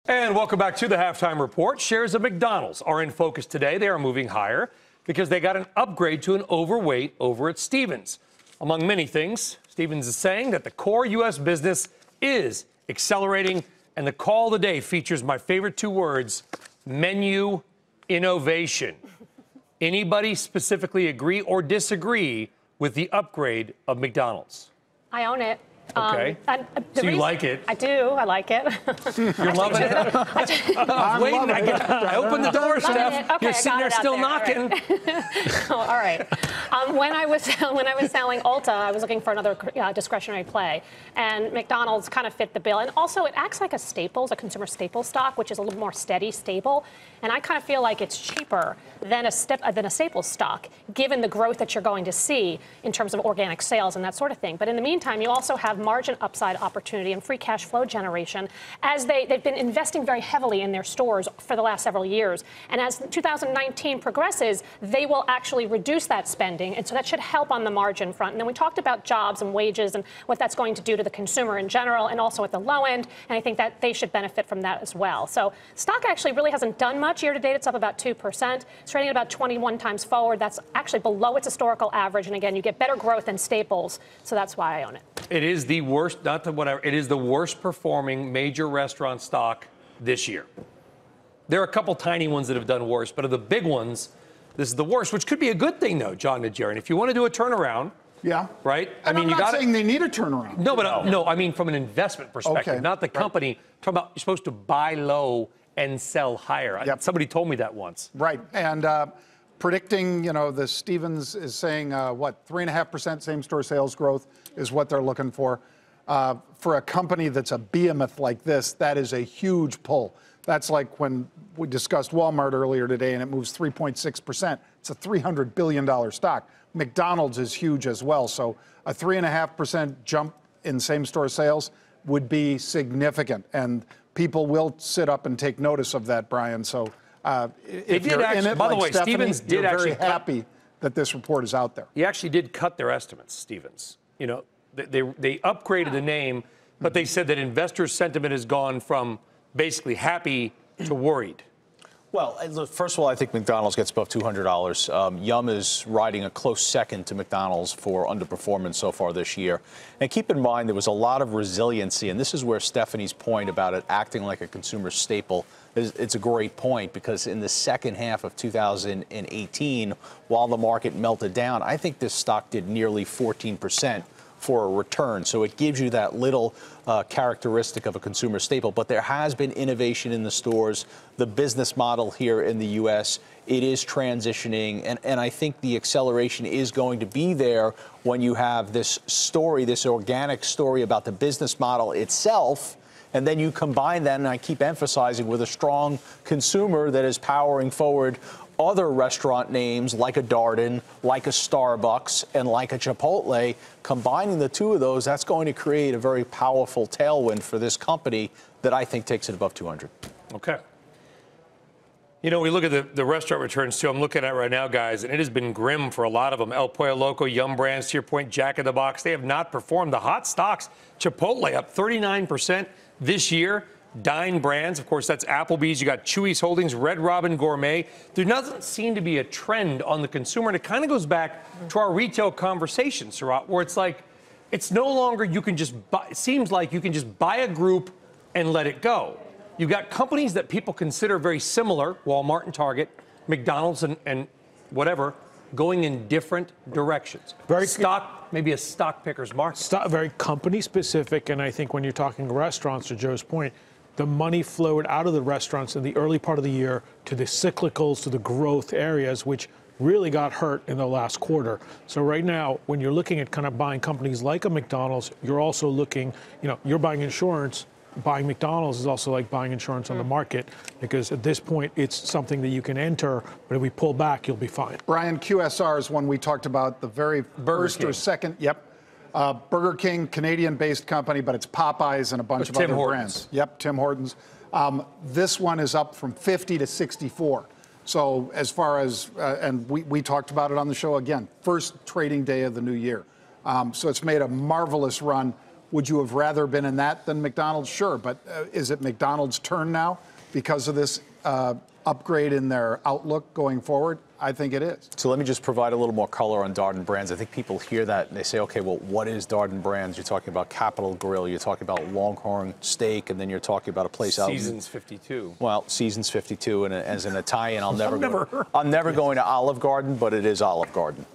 And welcome back to the Halftime Report. Shares of McDonald's are in focus today. They are moving higher because they got an upgrade to an overweight over at Stevens. Among many things, Stevens is saying that the core U.S. business is accelerating, and the call of the day features my favorite two words, menu innovation. Anybody specifically agree or disagree with the upgrade of McDonald's? I own it. Okay. So you like it? I do. I like it. You're loving it? I was waiting. I opened the door, Steph. Okay, you're sitting there still knocking. All right. When I was selling Ulta, I was looking for another discretionary play, and McDonald's kind of fit the bill. And also, it acts like a Staples, a consumer staple stock, which is a little more steady, stable. And I kind of feel like it's cheaper than a Staples stock, given the growth that you're going to see in terms of organic sales and that sort of thing. But in the meantime, you also have margin upside opportunity and free cash flow generation, as they've been investing very heavily in their stores for the last several years. And as 2019 progresses, they will actually reduce that spending. And so that should help on the margin front. And then we talked about jobs and wages and what that's going to do to the consumer in general and also at the low end. And I think that they should benefit from that as well. So stock actually really hasn't done much. Year to date, it's up about 2%. It's trading at about 21 times forward. That's actually below its historical average. And again, you get better growth than Staples. So that's why I own it. It is the worst, it is the worst performing major restaurant stock this year. There are a couple tiny ones that have done worse, but of the big ones, this is the worst, which could be a good thing, though, John Najarian. If you want to do a turnaround, yeah, right? And I'm not saying they need a turnaround. No, but no, I mean from an investment perspective, okay, not the company. Talking about you're supposed to buy low and sell higher. Yep. Somebody told me that once. Right, and predicting, the Stevens is saying, 3.5% same-store sales growth is what they're looking for. For a company that's a behemoth like this, that is a huge pull. That's like when we discussed Walmart earlier today, and it moves 3.6%. It's a $300 billion stock. McDonald's is huge as well. So a 3.5% jump in same-store sales would be significant. And people will sit up and take notice of that, Brian. So if you're in it, by the way, Stephanie, Stevens did actually very happy that this report is out there. He actually did cut their estimates, Stevens. They upgraded the name, but they said that investor sentiment has gone from basically happy to worried. Well, first of all, I think McDonald's gets above $200. Yum is riding a close second to McDonald's for underperformance so far this year. And keep in mind, there was a lot of resiliency, and this is where Stephanie's point about it acting like a consumer staple it's a great point, because in the second half of 2018, while the market melted down, I think this stock did nearly 14% for a return. So it gives you that little characteristic of a consumer staple. But there has been innovation in the stores. The business model here in the U.S., it is transitioning. And I think the acceleration is going to be there when you have this story, this organic story about the business model itself. And then you combine that, and I keep emphasizing, with a strong consumer that is powering forward other restaurant names like a Darden, like a Starbucks, and like a Chipotle. Combining the two of those, that's going to create a very powerful tailwind for this company that I think takes it above 200. Okay. We look at the restaurant returns, too. I'm looking at it right now, guys, and it has been grim for a lot of them. El Pollo Loco, Yum Brands, to your point, Jack in the Box, they have not performed. The hot stocks, Chipotle up 39% this year. Dine Brands, of course, that's Applebee's. You got Chuy's Holdings, Red Robin Gourmet. There doesn't seem to be a trend on the consumer, and it kind of goes back to our retail conversation, Sarat, where it's like, it's no longer you can just buy. It seems like you can just buy a group and let it go. You've got companies that people consider very similar, Walmart and Target, McDonald's and whatever, going in different directions. Maybe a stock picker's market. Very company specific, and I think when you're talking restaurants, to Joe's point, the money flowed out of the restaurants in the early part of the year to the cyclicals, to the growth areas, which really got hurt in the last quarter. So right now, when you're looking at kind of buying companies like a McDonald's, you're also looking, you're buying insurance. Buying McDonald's is also like buying insurance on the market, because at this point, it's something that you can enter, but if we pull back, you'll be fine. Brian, QSR is one we talked about, the very first or second. Yep. Burger King, Canadian-based company, but it's Popeyes and a bunch of other brands. Yep, Tim Hortons. This one is up from 50 to 64. So as far as, and we talked about it on the show again, first trading day of the new year. So it's made a marvelous run. Would you have rather been in that than McDonald's? Sure, but is it McDonald's turn now because of this upgrade in their outlook going forward? I think it is. So let me just provide a little more color on Darden Brands. I think people hear that and they say, okay, well, what is Darden Brands? You're talking about Capitol Grill, you're talking about Longhorn Steak, and then you're talking about a place out. Seasons 52. Well, Seasons 52, and as an Italian, I'm never going to Olive Garden, but it is Olive Garden.